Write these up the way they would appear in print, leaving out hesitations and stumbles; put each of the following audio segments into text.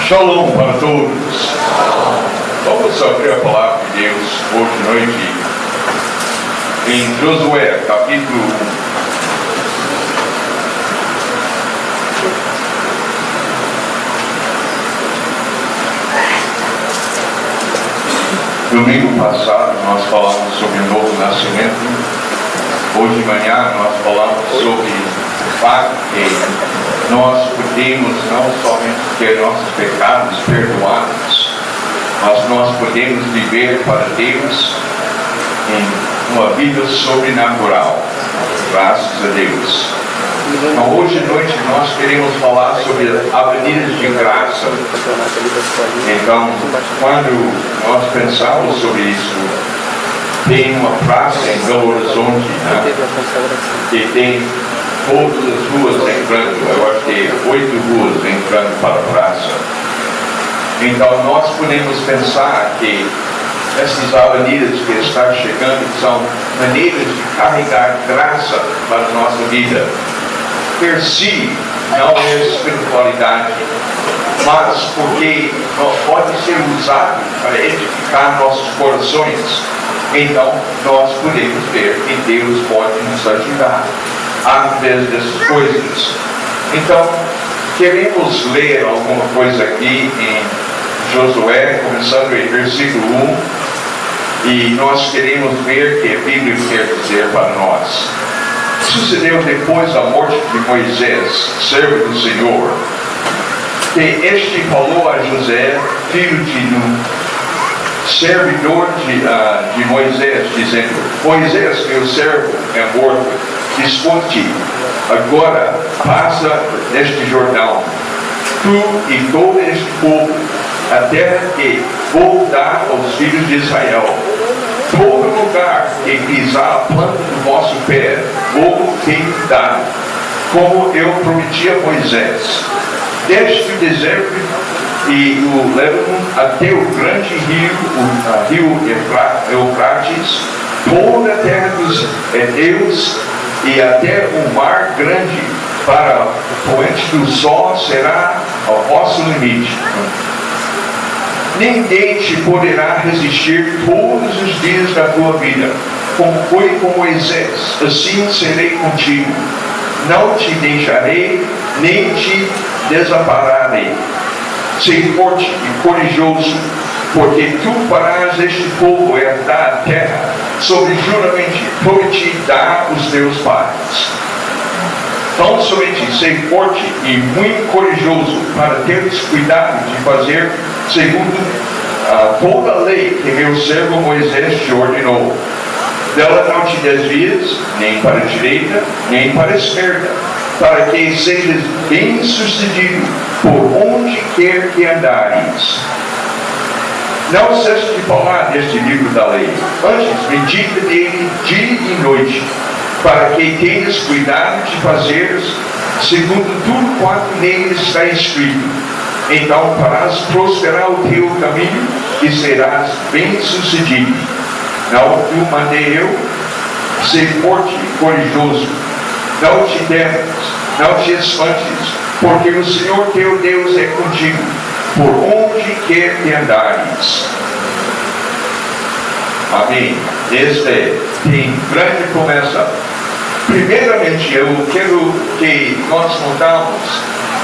Shalom para todos. Vamos abrir a palavra de Deus hoje à noite em Josué, capítulo 1. Domingo passado nós falamos sobre o novo nascimento. Hoje de manhã nós falamos sobre o fato que nós podemos não somente ter nossos pecados perdoados, mas nós podemos viver para Deus em uma vida sobrenatural, graças a Deus. Então, hoje à noite nós queremos falar sobre avenidas de graça. Então, quando nós pensamos sobre isso, tem uma praça em Belo Horizonte, né, que tem todas as ruas entrando, eu acho que 8 ruas entrando para a praça. Então nós podemos pensar que essas avenidas que estão chegando são maneiras de carregar graça para a nossa vida. Per si não é espiritualidade, mas porque pode ser usado para edificar nossos corações. Então nós podemos ver que Deus pode nos ajudar através dessas coisas. Então, queremos ler alguma coisa aqui em Josué, começando em versículo 1, e nós queremos ver o que a Bíblia quer dizer para nós. Sucedeu depois da morte de Moisés, servo do Senhor, que este falou a José, filho de Nun, servidor de Moisés, dizendo: Moisés, meu servo, é morto. Escute, agora passa neste Jordão, tu e todo este povo, a terra que vou dar aos filhos de Israel. Todo lugar que pisar a planta do vosso pé, vou te dar, como eu prometi a Moisés. Desde o deserto e o Líbano até o grande rio, o rio Eufrates, toda a terra dos heteus e até o mar grande, para o poente do sol, será o vosso limite. Ninguém te poderá resistir todos os dias da tua vida, como foi com Moisés, assim serei contigo. Não te deixarei, nem te desampararei. Sei forte e corajoso, porque tu farás este povo herdar a terra, sobre juramento prometi dar os teus pais. Tão somente sei forte e muito corajoso, para teres cuidado de fazer segundo toda a lei que meu servo Moisés te ordenou. Dela não te desvias, nem para a direita, nem para a esquerda, para que sejas bem sucedido por onde quer que andares. Não cesse de falar deste livro da lei, antes medita dele dia e noite, para que tenhas cuidado de fazeres segundo tudo quanto nele está escrito. Então farás prosperar o teu caminho e serás bem sucedido. Não te mandei eu, ser forte e corajoso. Não te temas, não te espantes, porque o Senhor teu Deus é contigo, por onde quer que andares. Amém. Este tem grande promessa. Primeiramente, eu quero que nós notamos,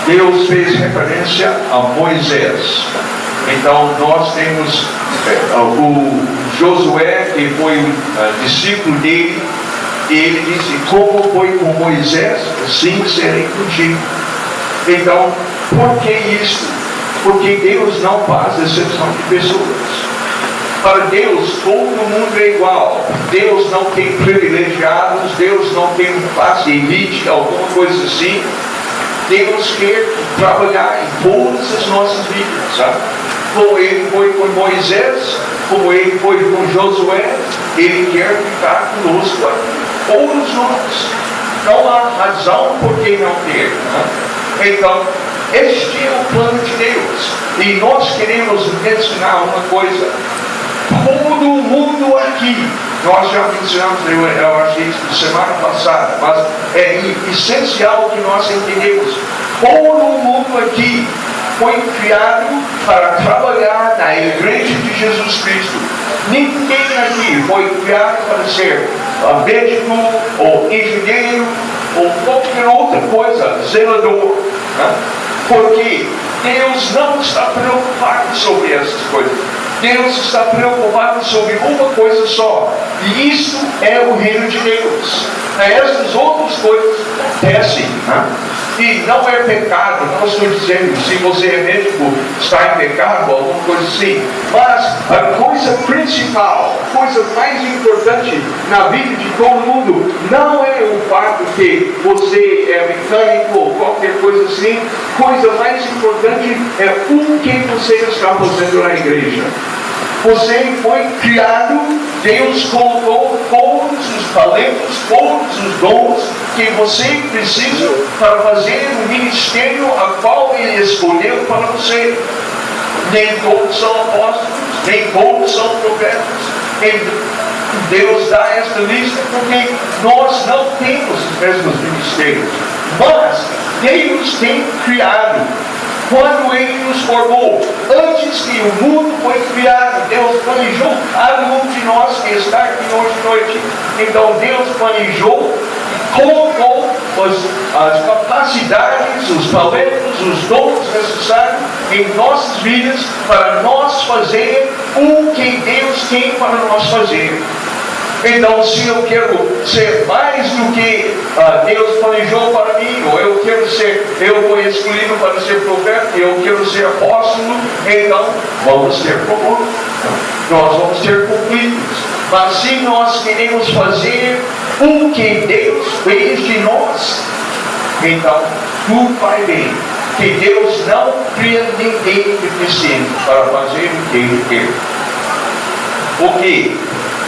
Deus fez referência a Moisés. Então, nós temos o Josué, que foi discípulo dele, e ele disse: como foi com Moisés, assim serei contigo. Então, por que isso? Porque Deus não faz exceção de pessoas. Para Deus, todo mundo é igual. Deus não tem privilegiados, Deus não tem classe elite, alguma coisa assim. Deus quer trabalhar em todas as nossas vidas, sabe? Como ele foi com Moisés, como ele foi com Josué, ele quer ficar conosco aqui. Todos nós. Não há razão por que não ter. Né? Então, este é o plano de Deus. E nós queremos mencionar uma coisa. Todo mundo aqui, nós já mencionamos, eu achei isso semana passada, mas é essencial que nós entendemos. Todo mundo aqui foi criado para trabalhar na igreja de Jesus Cristo. Ninguém aqui foi criado para ser médico ou engenheiro ou qualquer outra coisa, zelador, né? Porque Deus não está preocupado sobre essas coisas. Deus está preocupado sobre uma coisa só, e isso é o reino de Deus. Essas outras coisas acontecem, né? E não é pecado, não estou dizendo se você é médico, está em pecado, alguma coisa assim. Mas a coisa principal, a coisa mais importante na vida de todo mundo, não é o fato que você é mecânico ou qualquer coisa assim. Coisa mais importante é o que você está fazendo na igreja. Você foi criado, Deus colocou todos os talentos, todos os dons que você precisa para fazer o ministério a qual Ele escolheu para você. Nem todos são apóstolos, nem todos são profetas. Deus dá esta lista porque nós não temos os mesmos ministérios. Mas Deus tem criado. Quando Ele nos formou, antes que o mundo foi criado, Deus planejou cada um de nós que está aqui hoje à noite. Então Deus planejou e colocou as capacidades, os talentos, os dons necessários em nossas vidas para nós fazer o que Deus tem para nós fazer. Então, se eu quero ser mais do que Deus planejou para mim, ou eu fui escolhido para ser profeta, eu quero ser apóstolo, então vamos ser promovidos. Nós vamos ser cumpridos. Mas se nós queremos fazer o que Deus fez de nós, então tudo vai bem. Que Deus não cria ninguém deficiente para fazer o que Ele quer. Ok?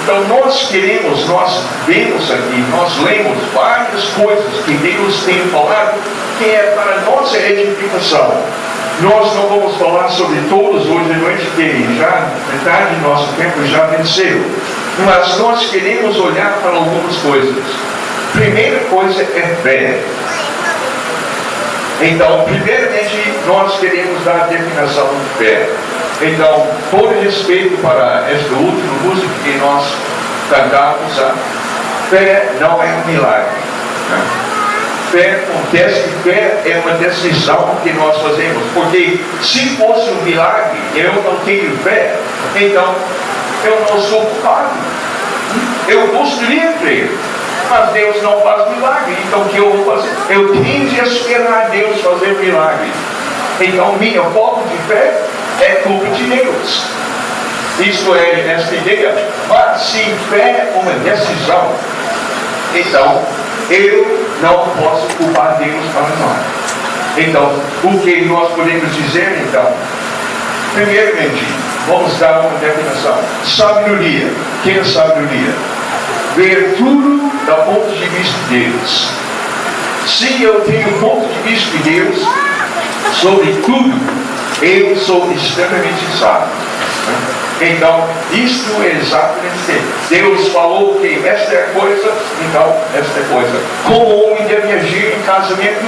Então nós vemos aqui, nós lemos várias coisas que Deus tem falado, que é para nossa edificação. Nós não vamos falar sobre todos hoje à noite, que já metade do nosso tempo já venceu. Mas nós queremos olhar para algumas coisas. Primeira coisa é fé. Então, primeiramente, nós queremos dar a definição de fé. Então, todo respeito para esta última música que nós cantamos, fé não é um milagre. Né? Fé acontece, fé é uma decisão que nós fazemos. Porque se fosse um milagre, eu não tenho fé, então eu não sou culpado. Eu gostaria de crer, mas Deus não faz milagre. Então o que eu vou fazer? Eu tenho de esperar Deus fazer milagre. Então minha falta de fé é culpa de Deus. Isto é esta ideia. Mas se fé é uma decisão, então eu não posso culpar Deus para nós. Então, o que nós podemos dizer então? Primeiramente, vamos dar uma definição. Sabedoria. O que é sabedoria? Ver tudo do ponto de vista de Deus. Se eu tenho o ponto de vista de Deus sobre tudo, eu sou extremamente sábio. Então, isto é exatamente Deus falou que esta é a coisa, então esta é a coisa. Como o homem deve agir em casamento,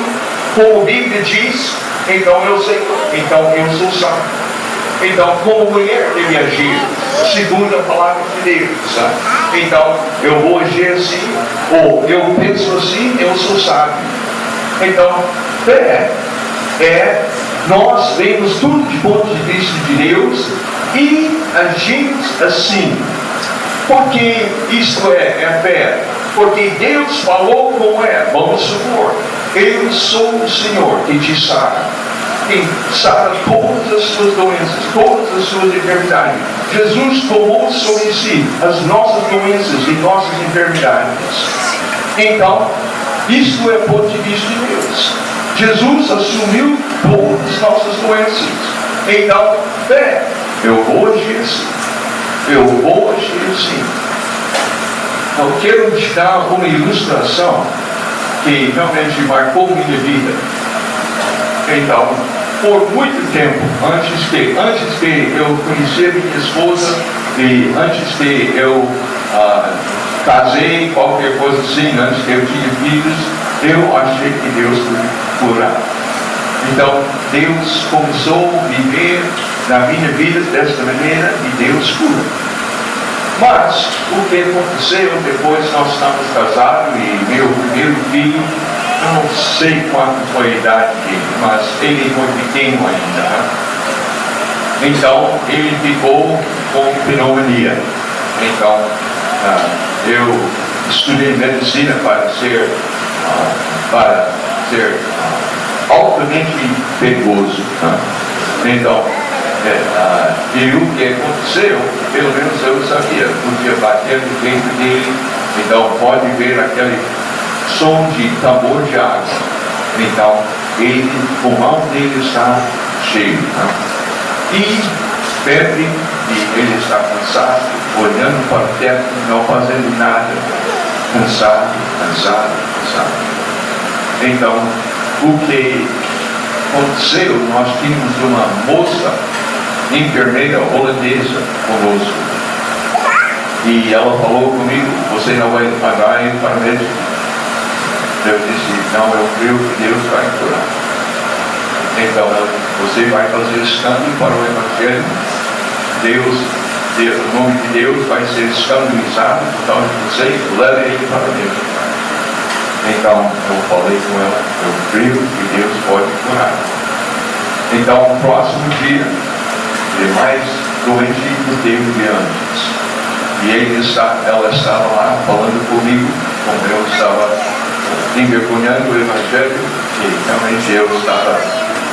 como a Bíblia diz, então eu sei, então eu sou sábio. Então, como mulher deve agir, segundo a palavra de Deus, sabe? Então, eu vou agir assim, ou eu penso assim, eu sou sábio. Então, fé é nós vemos tudo de ponto de vista de Deus e agimos assim. Porque isto é fé. Porque Deus falou como é. Vamos supor, eu sou o Senhor que te sara. Quem sara todas as suas doenças, todas as suas enfermidades. Jesus tomou sobre si as nossas doenças e nossas enfermidades. Então, isto é o ponto de vista de Deus. Jesus assumiu todas as nossas doenças. Então, fé, eu vou agir assim. Eu vou agir assim. Eu quero te dar uma ilustração que realmente marcou minha vida. Então, por muito tempo, antes que eu conhecer minha esposa e antes que eu casei, qualquer coisa assim, antes que eu tinha filhos, eu achei que Deus podia curar. Então, Deus começou a viver na minha vida desta maneira e Deus cura. Mas, o que aconteceu depois nós estamos casados e meu primeiro filho, eu não sei quanto foi a idade dele, mas ele foi pequeno ainda. Então, ele ficou com pneumonia. Então, eu estudei medicina para ser altamente perigoso. Então, e o que aconteceu, pelo menos eu sabia, podia bater no peito dele, então pode ver aquele som de tambor de água. Então, o pulmão dele está cheio. E febre, e ele está cansado, olhando para o teto, não fazendo nada, cansado. Então, o que aconteceu, nós tínhamos uma moça, enfermeira holandesa conosco, e ela falou comigo: você não vai pagar ele para médico? Eu disse: não, eu creio que Deus vai curar. Então, você vai fazer escândalo para o Evangelho, o nome de Deus vai ser escandalizado, então você leva ele para Deus. Então, eu falei com ela: eu creio que Deus pode curar. Então, no próximo dia, ele mais doente do que o dia antes. E ela estava lá falando comigo, como eu estava envergonhando o Evangelho, e realmente eu estava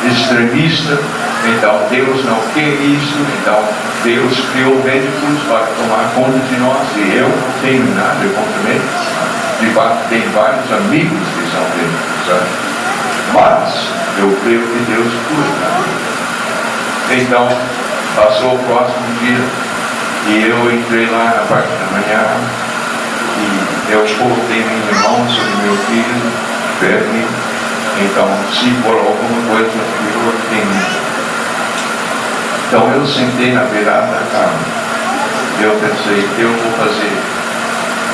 extremista. Então, Deus não quer isso. Então, Deus criou médicos para tomar conta de nós, e eu não tenho nada contra médicos. De fato, tem vários amigos que são médicos, mas eu creio que Deus cura. Então, passou o próximo dia e eu entrei lá na parte da manhã e eu coloquei minha mão sobre meu filho, febre. Então, se for alguma coisa pior, tem. Então, eu sentei na beirada da cama. Eu pensei: eu vou fazer.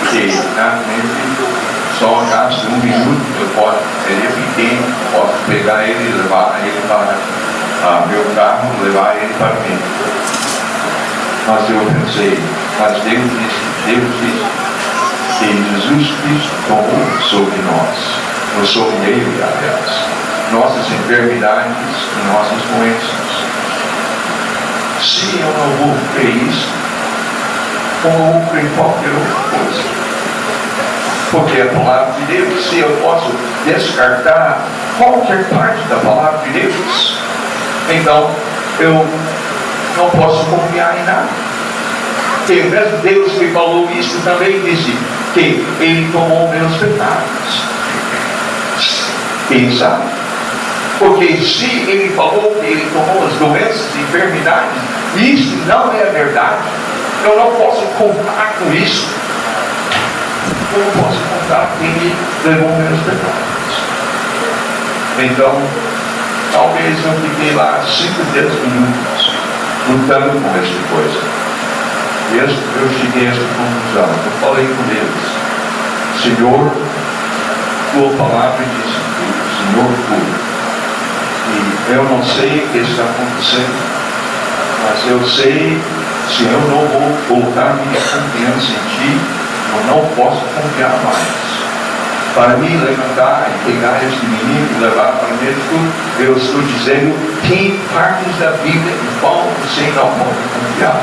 Porque, realmente, só gasto 1 minuto, ele é pequeno, posso pegar ele e levar ele para meu carro, levar ele para mim. Mas eu pensei: mas Deus disse que Jesus Cristo tomou sobre nós, ou sobre ele, aliás, nossas enfermidades e nossas doenças. Se eu não vou crer isso, como eu vou crer qualquer outra coisa? Porque a palavra de Deus, se eu posso descartar qualquer parte da palavra de Deus, então eu não posso confiar em nada. Porque o mesmo Deus que falou isso também disse que Ele tomou meus pecados. Quem sabe? Porque se Ele falou que Ele tomou as doenças e enfermidades, isso não é verdade. Eu não posso contar com isso. Eu não posso contar que Ele levou meus pecados. Então, talvez eu fiquei lá 5, 10 minutos lutando com essa coisa. E eu cheguei a essa conclusão. Eu falei com Deus: Senhor, tua palavra diz que o Senhor cura. E eu não sei o que está acontecendo, mas eu sei, se eu não vou colocar minha confiança em Ti, eu não posso confiar mais. Para me levantar e pegar este menino e levar para o médico, eu estou dizendo: tem partes da Bíblia em qual você não pode confiar.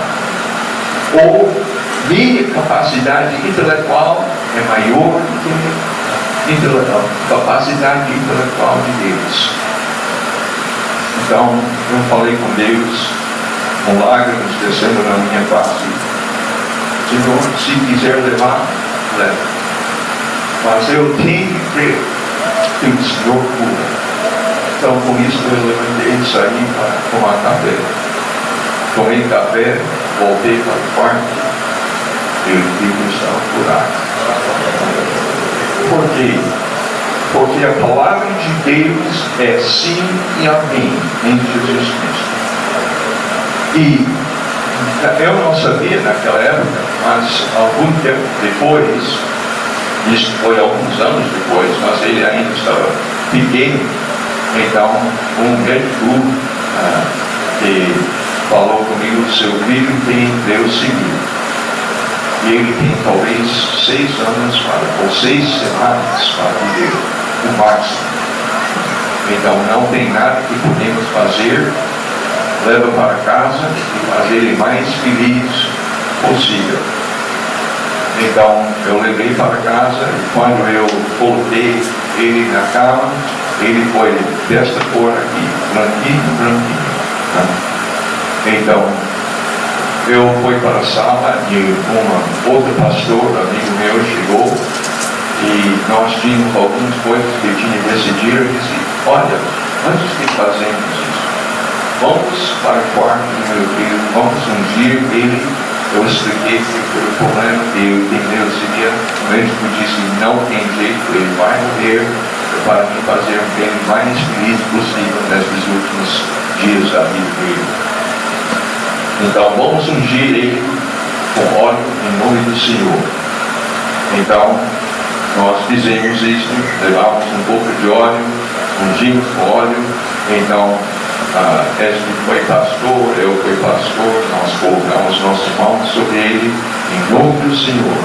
Ou minha capacidade intelectual é maior do que a capacidade intelectual de Deus. Então, eu falei com Deus, com lágrimas descendo na minha face: Senhor, se quiser levar, leva. Mas eu tenho que crer que o Senhor cura. Então, com isso, eu levantei e saí para tomar café. Tomei café, voltei para o quarto e o filho estava curado. Por quê? Porque a palavra de Deus é sim e amém em Jesus Cristo. E eu não sabia naquela época, mas algum tempo depois, isso foi alguns anos depois, mas ele ainda estava pequeno, Então, um médico que falou comigo, seu filho tem Deus civil. E ele tem talvez 6 anos ou 6 semanas para viver, no máximo. Então não tem nada que podemos fazer, leva para casa e fazer ele mais feliz possível. Então eu levei para casa e quando eu coloquei ele na cama, ele foi desta cor aqui, branquinho. Então eu fui para a sala e uma outra pastor, amigo meu, chegou e nós tínhamos algumas coisas que eu tinha decidido e disse, olha, antes de fazermos isso, vamos para o quarto do meu filho, vamos ungir ele. Eu expliquei que foi o problema que eu tenho leucemia. O médico disse, não tem jeito, ele vai morrer para me fazer o bem mais feliz possível nesses últimos dias da vida dele. Então vamos ungir ele com óleo em nome do Senhor. Então nós fizemos isso, levamos um pouco de óleo, ungimos com óleo. Então este foi pastor, eu fui pastor, nós colocamos nossas mãos sobre ele em nome do Senhor.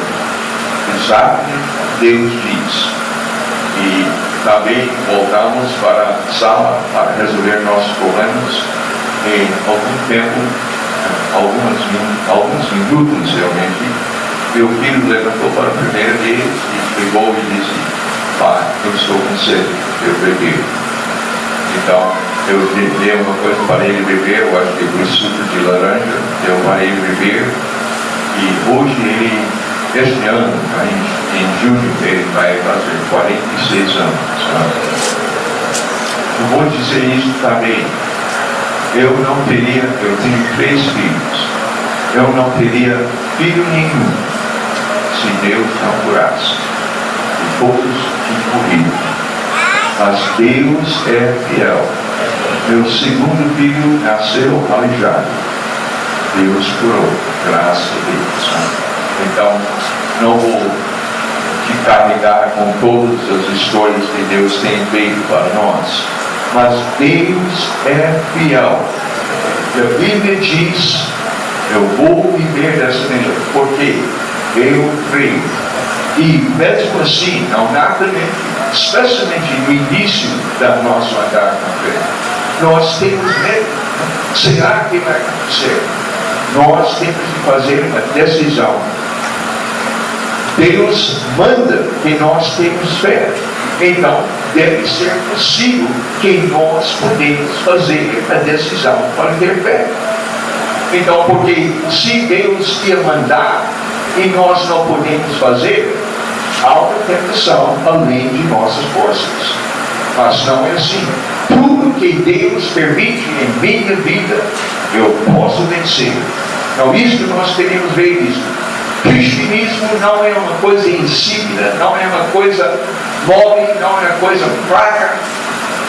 Exato, Deus diz. E também voltamos para a sala para resolver nossos problemas. Em algum tempo, alguns minutos realmente, meu filho levantou para a primeira vez e pegou e disse, pai, eu estou com sede, eu beber. Então eu dei uma coisa para ele beber, eu acho que foi suco de laranja, deu para ele beber. E hoje ele, este ano, em junho, ele vai fazer 46 anos. Eu vou dizer isso também. Eu tenho 3 filhos. Eu não teria filho nenhum se Deus não curasse. E todos tinham morrido. Mas Deus é fiel. Meu segundo filho nasceu aleijado. Deus curou, graças a Deus. Então, não vou te carregar com todas as histórias que Deus tem feito para nós. Mas Deus é fiel. E a Bíblia diz, eu vou viver dessa maneira, porque eu creio. E mesmo assim, não nada menos, especialmente no início da nossa andar com fé, nós temos medo. Será que vai acontecer? Nós temos que fazer uma decisão. Deus manda que nós tenhamos fé. Então, deve ser possível que nós podemos fazer a decisão para ter fé. Então, porque se Deus ia mandar e nós não podemos fazer, há uma tentação além de nossas forças. Mas não é assim. Tudo que Deus permite em minha vida, eu posso vencer. Então, isso nós queremos ver isso. Cristianismo não é uma coisa insípida, não é uma coisa mole, não é uma coisa fraca.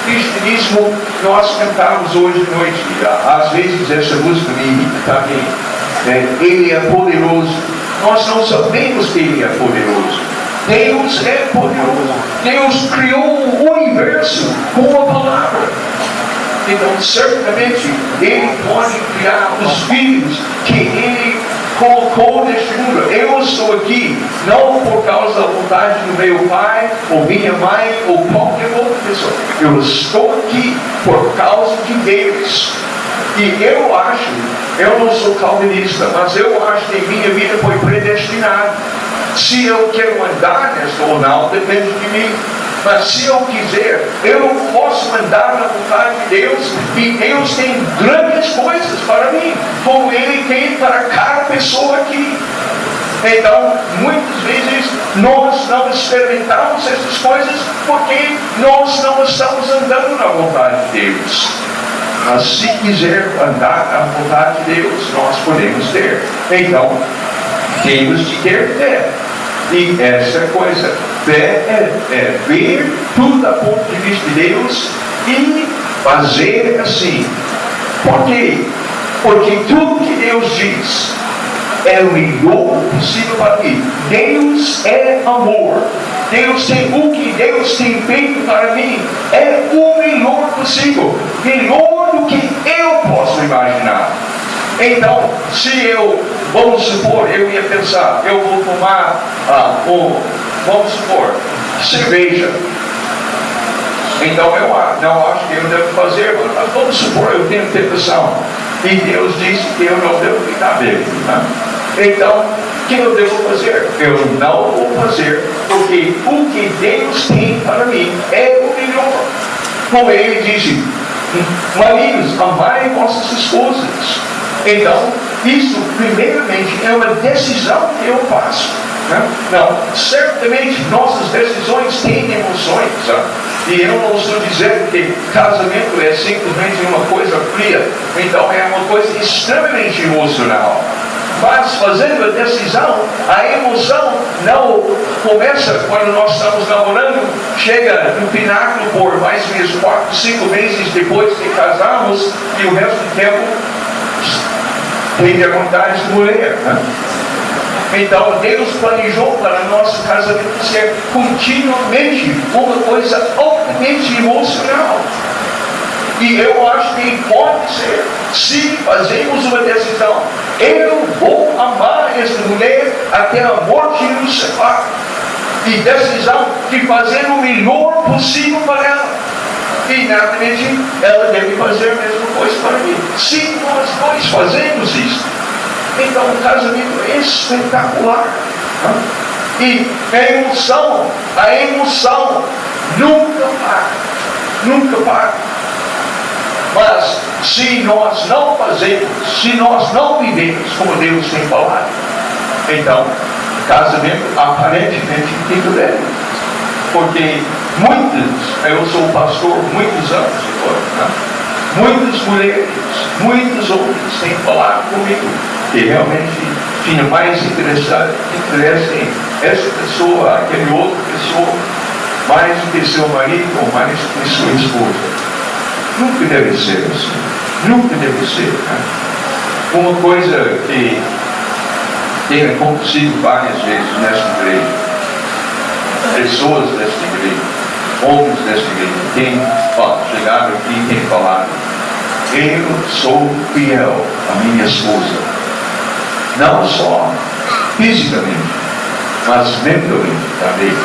Cristianismo, nós cantamos hoje à noite, às vezes essa música me irrita também. Ele é poderoso. Nós não sabemos que Ele é poderoso. Deus é poderoso. Deus criou o universo com a palavra. Então, certamente, Ele pode criar os filhos que Ele colocou neste mundo. Eu estou aqui não por causa da vontade do meu pai, ou minha mãe, ou qualquer outra pessoa. Eu estou aqui por causa de Deus. E eu não sou calvinista, mas eu acho que minha vida foi predestinada. Se eu quero andar nesta ou não, depende de mim. Mas se eu quiser, eu posso andar na vontade de Deus. E Deus tem grandes coisas para mim, como Ele tem para cada pessoa aqui. Então, muitas vezes, nós não experimentamos essas coisas porque nós não estamos andando na vontade de Deus. Mas se quiser andar na vontade de Deus, nós podemos ter. Então, temos de ter fé. E essa coisa, fé é ver tudo do ponto de vista de Deus e fazer assim. Por quê? Porque tudo que Deus diz é o melhor possível para mim. Deus é amor. o que Deus tem feito para mim é o melhor possível, melhor do que eu posso imaginar. Então, se eu, vamos supor, eu ia pensar, eu vou tomar, vamos supor, cerveja. Então eu não acho que eu devo fazer, mas vamos supor, eu tenho tentação. E Deus disse que eu não devo ficar bêbado. Né? Então, o que eu devo fazer? Eu não vou fazer, porque o que Deus tem para mim é o melhor. Como ele disse, maridos, amai vossas esposas. Então, isso primeiramente é uma decisão que eu faço. Né? Não, certamente nossas decisões têm emoções. Sabe? E eu não estou dizendo que casamento é simplesmente uma coisa fria. Então é uma coisa extremamente emocional. Mas fazendo a decisão, a emoção não começa quando nós estamos namorando, chega no pináculo por mais ou menos 4, 5 meses depois que casamos, e o resto do tempo tem a vontade de mulher. Né? Então Deus planejou para nosso casamento ser continuamente uma coisa altamente emocional. E eu acho que pode ser, se fazemos uma decisão, eu vou amar esta mulher até a morte nos separa. E decisão de fazer o melhor possível para ela. E naturalmente ela deve fazer a mesma coisa para mim. Se nós dois fazemos isso, então o casamento é espetacular. E a emoção nunca para. Mas se nós não fazemos, se nós não vivemos como Deus tem falado, então o casamento aparentemente fica velho. Porque eu sou pastor muitos anos agora, né? Muitas mulheres, muitos homens têm falado comigo que realmente tinha mais interesse em essa pessoa, aquele outra pessoa, mais do que seu marido ou mais do que sua esposa. Nunca deve ser assim. Nunca deve ser. Né? Uma coisa que tem acontecido várias vezes nessa igreja, pessoas desta igreja, homens desta igreja, têm chegado aqui e têm falado: eu sou fiel à minha esposa, não só fisicamente, mas mentalmente também.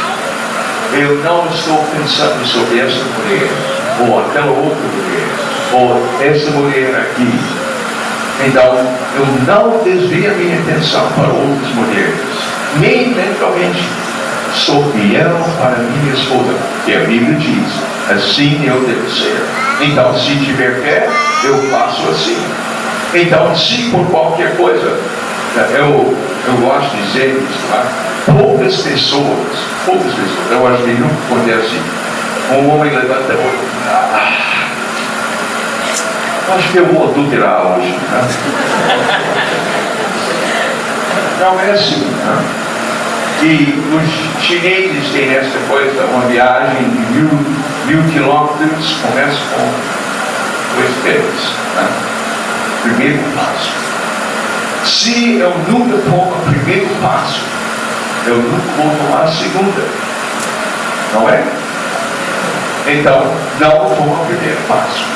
Eu não estou pensando sobre essa mulher, ou aquela outra mulher, ou essa mulher aqui. Então, eu não desvio a minha atenção para outras mulheres, nem mentalmente. Sou fiel para minha esposa, que a Bíblia diz, assim eu devo ser. Então, se tiver fé, eu faço assim. Então, se por qualquer coisa, eu gosto de dizer isso, tá? Poucas pessoas, eu acho que nunca acontece, um homem levanta a olho, acho que eu vou adulterar hoje. Né? Não é assim. Né? E os chineses têm essa coisa, uma viagem de 1.000 quilômetros, começa com 2 pés. Né? Primeiro passo. Se eu nunca tomo o primeiro passo, eu nunca vou tomar a segunda. Não é? Então, não toma o primeiro passo.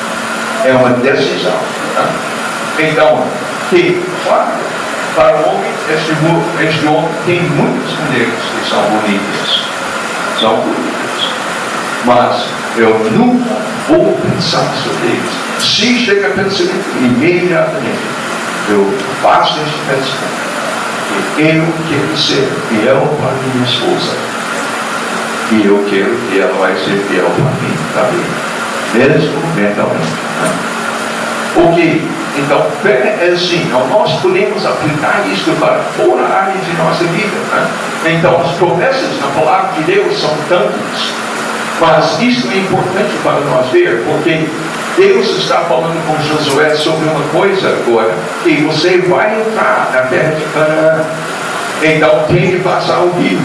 É uma decisão. Né? Então, claro, para o homem, este homem tem muitas mulheres que são bonitas. Mas eu nunca vou pensar sobre eles. Se chega a pensamento, imediatamente eu faço este pensamento. Que eu quero ser fiel para minha esposa. E eu quero que ela vai ser fiel para mim também. Mesmo mentalmente. Né? Ok, então fé é assim, nós podemos aplicar isso para toda a área de nossa vida. Né? Então as promessas na palavra de Deus são tantas, mas isso é importante para nós ver, porque Deus está falando com Josué sobre uma coisa agora, que você vai entrar na terra de Canaã, então tem que passar o rio.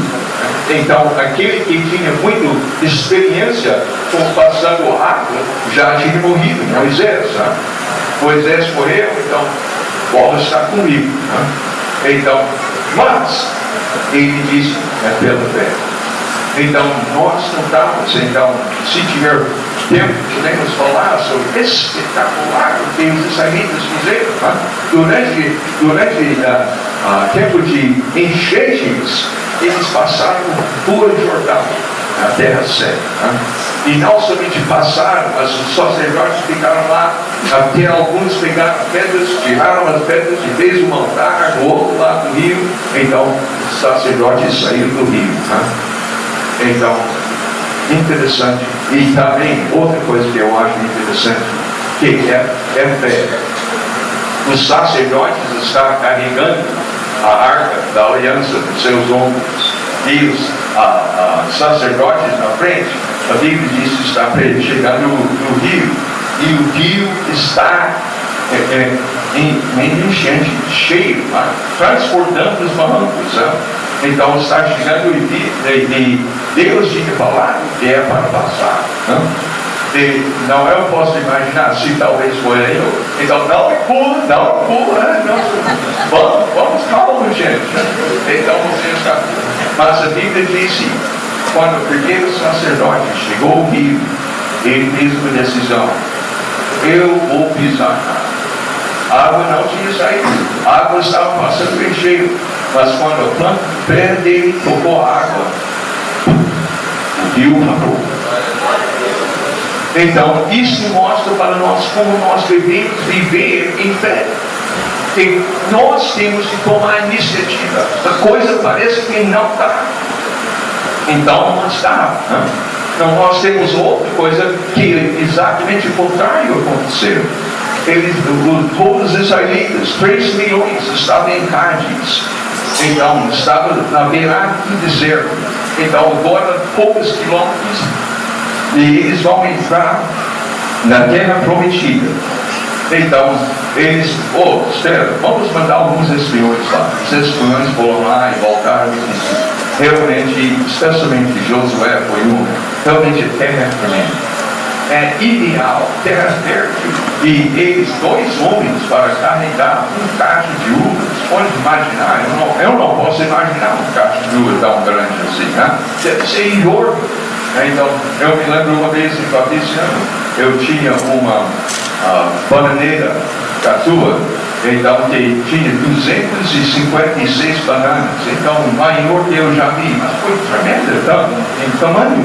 Então aquele que tinha muita experiência com passando água já tinha morrido, Moisés. Né? Moisés morreu, então bola está comigo. Né? Então, mas ele disse, é pela fé. Então, nós tentamos, se tiver tempo, podemos falar sobre esse espetacular que os israelitas fizeram. Tá? Durante tempo de enchentes, eles passaram por Jordão, na terra seca. Tá? E não somente passaram, mas os sacerdotes ficaram lá, até alguns pegaram pedras, tiraram as pedras e fez um altar do outro lado do rio. Então, os sacerdotes saíram do rio. Tá? Então, interessante. E também, outra coisa que eu acho interessante, que é fé. Os sacerdotes estão carregando a arca da aliança nos seus ombros. E os sacerdotes na frente, a Bíblia diz que está chegando no rio. E o rio está em enchente, cheio, transportando os barrancos. Então está chegando e Deus tinha falado que é para passar. E não eu posso imaginar se talvez foi eu. Então não pula, vamos calma, gente. Então você está. Mas a Bíblia disse, quando o primeiro sacerdote chegou ao rio, ele fez uma decisão: eu vou pisar na água. A água não tinha saído, a água estava passando bem cheio. Mas quando a planta do pé dele tocou a água, o rio parou. Então, isso mostra para nós como nós devemos viver em fé. Que nós temos que tomar iniciativa. A coisa parece que não está. Então, não está. Então, nós temos outra coisa que é exatamente o contrário aconteceu. Todos os israelitas, 3 milhões, estavam em Cádiz. Então, estava na beirada do deserto. Então, agora, poucos quilômetros, e eles vão entrar na terra prometida. Então, eles, espera, vamos mandar alguns espiões lá. Os espiões foram lá e voltaram e disseram, realmente, especialmente Josué foi realmente a terra é ideal, terra fértil. E eles, 2 homens para carregar um cacho de uvas. Pode imaginar, eu não posso imaginar um cacho de uvas tão grande assim, né? Deve ser enorme. Então, eu me lembro uma vez em Patriciano, eu tinha uma bananeira catua, então que tinha 256 bananas, então o maior que eu já vi, mas foi tremendo, então, em tamanho.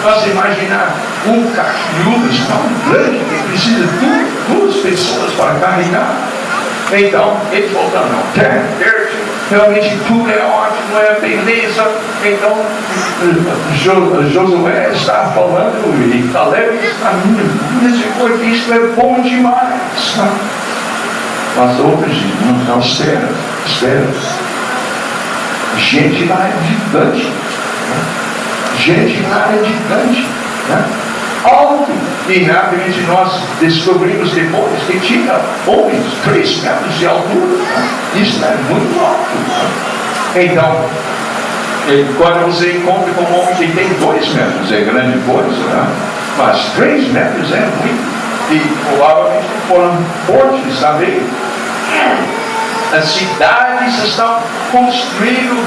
Mas imaginar um cacho de uvas tão grande que precisa de 2 pessoas para carregar. Então, eles voltaram, terra fértil, realmente tudo é ótimo, é beleza. Então, Josué está falando, e Caleb está dizendo, isso é bom demais. Mas outros dizem, não, espera. Gente lá é gigante. Gente lá é gigante. Alto. E realmente nós descobrimos depois que tinha homens 3 metros de altura. Isso é muito alto. Então, quando você encontra com um homem que tem 2 metros, é grande coisa, mas 3 metros é muito. E provavelmente foram fortes também. As cidades estão construindo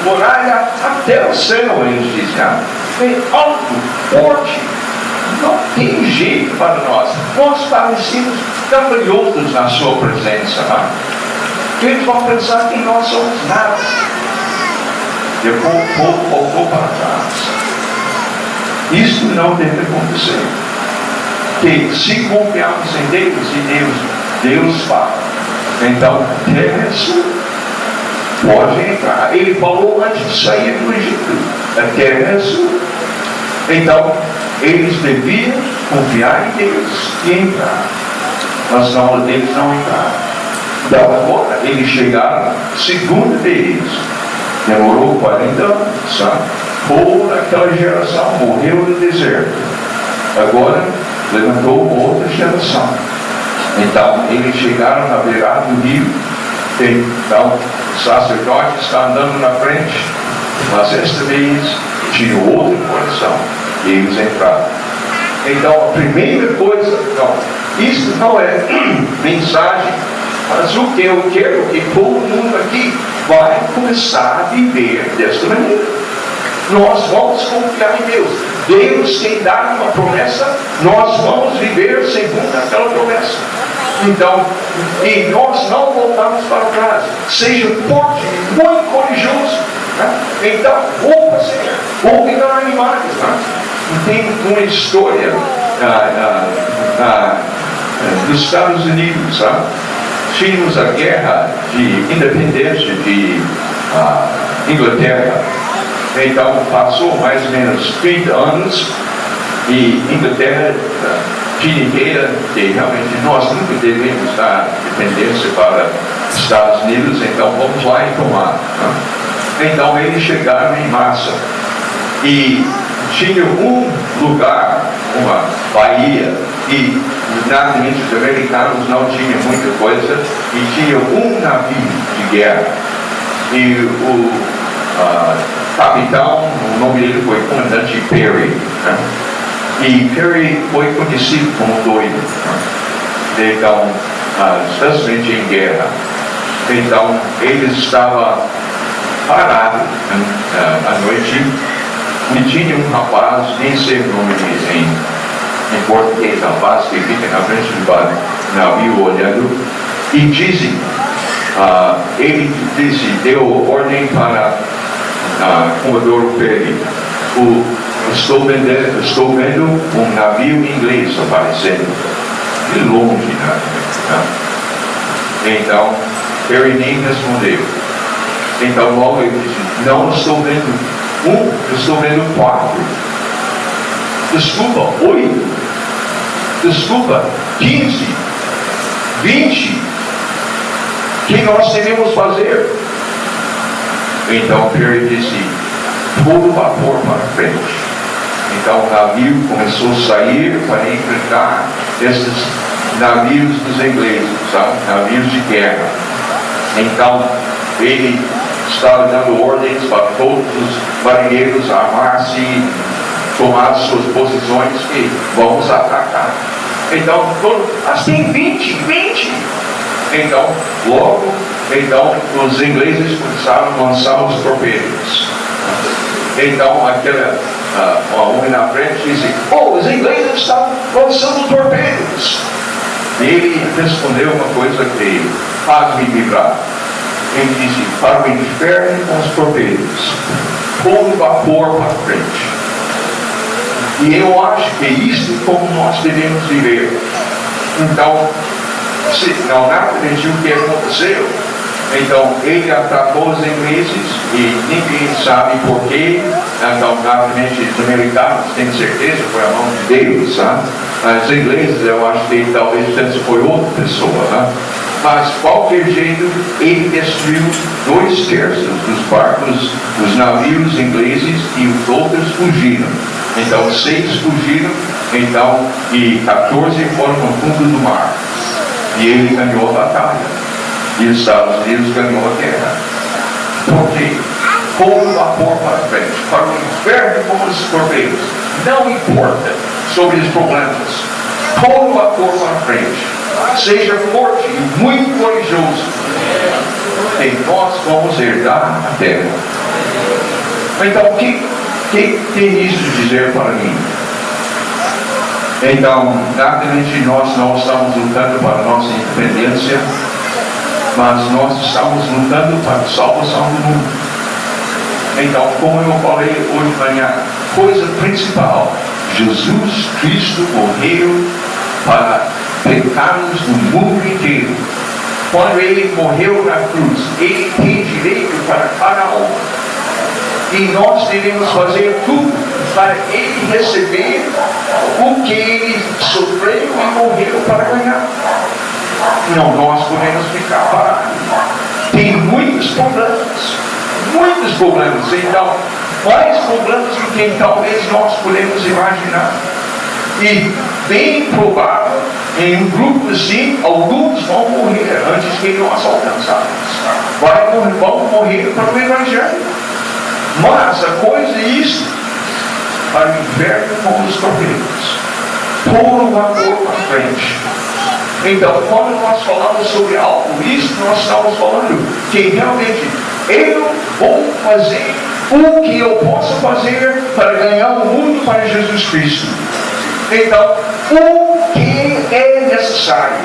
muralha até o céu, eles dizem. É alto, forte. Não tem jeito para nós. Nós parecemos cambalhotos na sua presença. Eles vão pensar que nós somos nada. E o povo voltou para trás. Isso não deve acontecer. Que se confiarmos em Deus e Deus fala. Então, terra é sua. Pode entrar. Ele falou antes de sair do Egito. A terra é sua. Então, eles deviam confiar em Deus e entrar. Mas não, eles não entraram. Então agora eles chegaram, segunda vez. Demorou 40 anos, sabe? Toda aquela geração morreu no deserto. Agora levantou outra geração. Então eles chegaram na beirada do rio. Então o sacerdote está andando na frente. Mas esta vez tinha outra condição. E eles entraram. Então a primeira coisa, isso não é mensagem, mas o que eu quero que todo mundo aqui vai começar a viver desta maneira. nós vamos confiar em Deus. Deus tem dado uma promessa, nós vamos viver segundo aquela promessa. Então, e nós não voltamos para trás. Seja forte, muito corajoso. Né? Então, ou ficar animados. Né? Tem uma história nos Estados Unidos. Tínhamos a guerra de independência de Inglaterra. Então, passou mais ou menos 30 anos e Inglaterra tinha ideia que realmente nós nunca devemos dar dependência para os Estados Unidos, então vamos lá e tomar. Então, eles chegaram em massa e tinha um lugar, uma baía, e naturalmente os americanos não tinham muita coisa, e tinha um navio de guerra. E o capitão, o nome dele foi Comandante Perry. Né? E Perry foi conhecido como doido. Né? Então, especialmente em guerra. Então, ele estava parado à noite e tinha um rapaz, nem sei o nome dele em português, rapaz que fica na frente do navio olhando, e dizem, ele deu ordem para Comodoro Perry: estou vendo um navio inglês aparecendo de longe, né? Então Perry nem respondeu. Então logo ele disse: não estou vendo estou vendo 4. Desculpa, 8. Desculpa, 15, 20. O que nós devemos fazer? Então Perry disse: todo vapor para frente. Então o navio começou a sair para enfrentar esses navios dos ingleses, sabe? Navios de guerra. Então ele estava dando ordens para todos os marinheiros armar-se e tomar suas posições e vamos atacar. Então assim 20. Então logo os ingleses começaram a lançar os torpedos. Então o homem na frente disse: os ingleses estão lançando torpedos. E ele respondeu uma coisa que faz me vibrar. Ele disse: para o inferno com os torpedos, todo vapor para frente. E eu acho que isso é como nós devemos viver. Então, não naturalmente o que aconteceu. Então ele atacou os ingleses e ninguém sabe porquê. Então naturalmente os americanos têm certeza que foi a mão de Deus. Os ingleses eu acho que talvez foi outra pessoa. Mas de qualquer jeito ele destruiu 2/3 dos barcos, dos navios ingleses, e os outros fugiram. Então 6 fugiram, e 14 foram no fundo do mar. E ele ganhou a batalha. E os Estados Unidos ganhou a guerra. Porque todo vapor para frente, para o inferno como os torpedos. Não importa sobre os problemas. Todo vapor para frente. Seja forte e muito corajoso. E nós vamos herdar a terra. Então, o que tem isso dizer para mim? Então, naturalmente, nós não estamos lutando para a nossa independência, mas nós estamos lutando para a salvação do mundo. Então, como eu falei hoje de manhã, coisa principal: Jesus Cristo morreu para pecados do mundo inteiro. Quando ele morreu na cruz, ele tem direito para cada um. E nós devemos fazer tudo para ele receber o que ele sofreu e morreu para ganhar. Não, nós podemos ficar parados. Tem muitos problemas. Então, mais problemas do que talvez nós podemos imaginar. E bem provável, em um grupo assim, alguns vão morrer antes que nós alcançarmos. Vão morrer para o Evangelho. Mas a coisa é isso: para o inferno com os torpedos. Todo vapor para frente. Então, quando nós falamos sobre algo, isso nós estamos falando que realmente eu vou fazer o que eu posso fazer para ganhar o mundo para Jesus Cristo. Então, o que é necessário?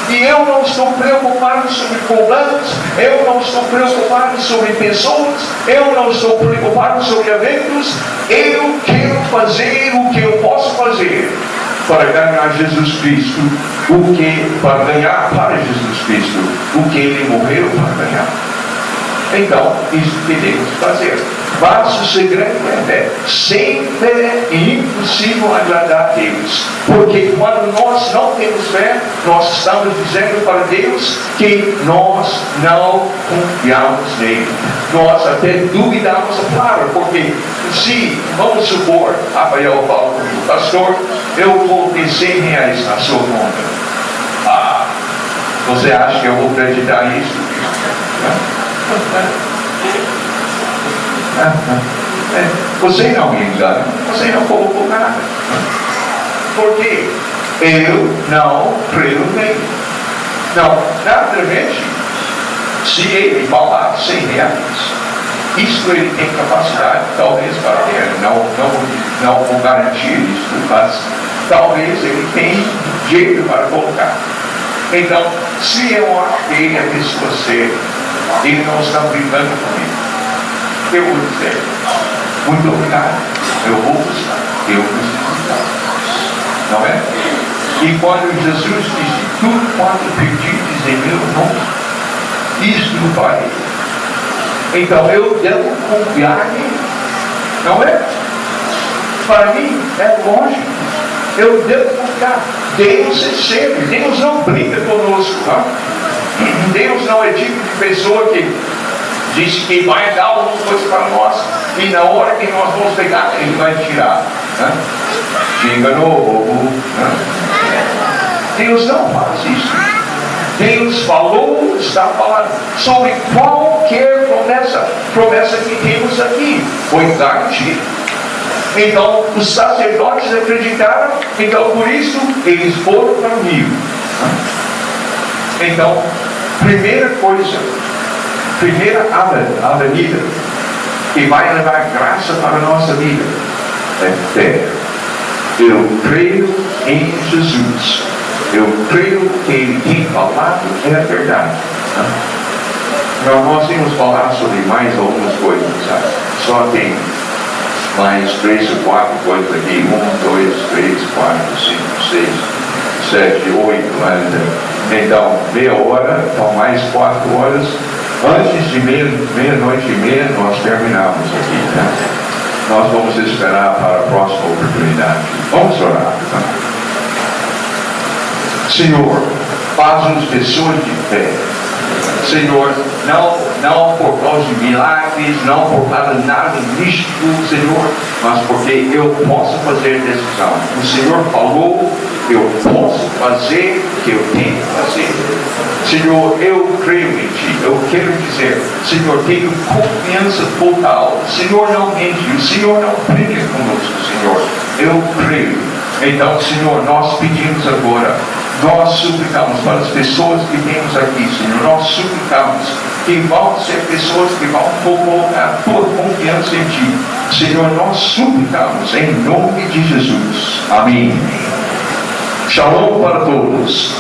E eu não estou preocupado sobre problemas, eu não estou preocupado sobre pessoas, eu não estou preocupado sobre eventos. Eu quero fazer o que eu posso fazer para ganhar Jesus Cristo, para ganhar para Jesus Cristo o que Ele morreu para ganhar. Então, isso que devemos fazer. Mas o segredo é sem fé é impossível agradar a Deus. Porque quando nós não temos fé, nós estamos dizendo para Deus que nós não confiamos nele. Nós até duvidamos a palavra. Porque se, vamos supor, Rafael fala comigo, pastor, eu vou ter R$100 na sua conta. Você acha que eu vou acreditar nisso? Você não me engana, você não colocou nada. Porque eu não creio nele. Não, naturalmente, se ele falar R$100, isso ele tem capacidade, talvez, para ter. Não vou garantir isso, mas talvez ele tenha jeito para colocar. Então, se eu acho que ele é pessoa séria, ele não está brincando comigo, eu vou dizer, muito obrigado, eu vou buscar, eu preciso buscar. Não é? E quando Jesus disse, tudo quanto pedires em meu nome, isto farei. Então eu devo confiar nele. Não é? Para mim é lógico. Eu devo confiar. Deus é sério. Deus não brinca conosco. Não? Deus não é tipo de pessoa que diz que vai dar alguma coisa para nós e na hora que nós vamos pegar, ele vai tirar. Né? Te enganou, bobo. Deus não faz isso. Deus falou, está falando sobre qualquer promessa que temos aqui, foi garantida. Então, os sacerdotes acreditaram, então por isso eles foram para o rio. Então, primeira avenida que vai levar graça para a nossa vida é fé. Eu creio em Jesus. Eu creio que Ele tem falado é a verdade. Nós temos falado sobre mais algumas coisas, sabe? Só tem mais 3 ou 4 coisas aqui. 1, 2, 3, 4, 5, 6, 7, 8. Então, meia hora, então mais 4 horas. Antes de meia-noite e meia, nós terminamos aqui. Né? Nós vamos esperar para a próxima oportunidade. Vamos orar. Tá? Senhor, faz-nos pessoas de fé. Senhor, não por causa de milagres, não por causa de nada místico, Senhor, mas porque eu posso fazer decisão. O Senhor falou, eu posso fazer o que eu tenho que fazer. Senhor, eu creio em Ti. Eu quero dizer, Senhor, tenho confiança total. O Senhor não mente, o Senhor não brinca conosco, Senhor. Eu creio. Então, Senhor, nós pedimos agora, nós suplicamos para as pessoas que temos aqui, Senhor, nós suplicamos que vão ser pessoas que vão colocar toda confiança em Ti. Senhor, nós suplicamos em nome de Jesus. Amém. Shalom para todos.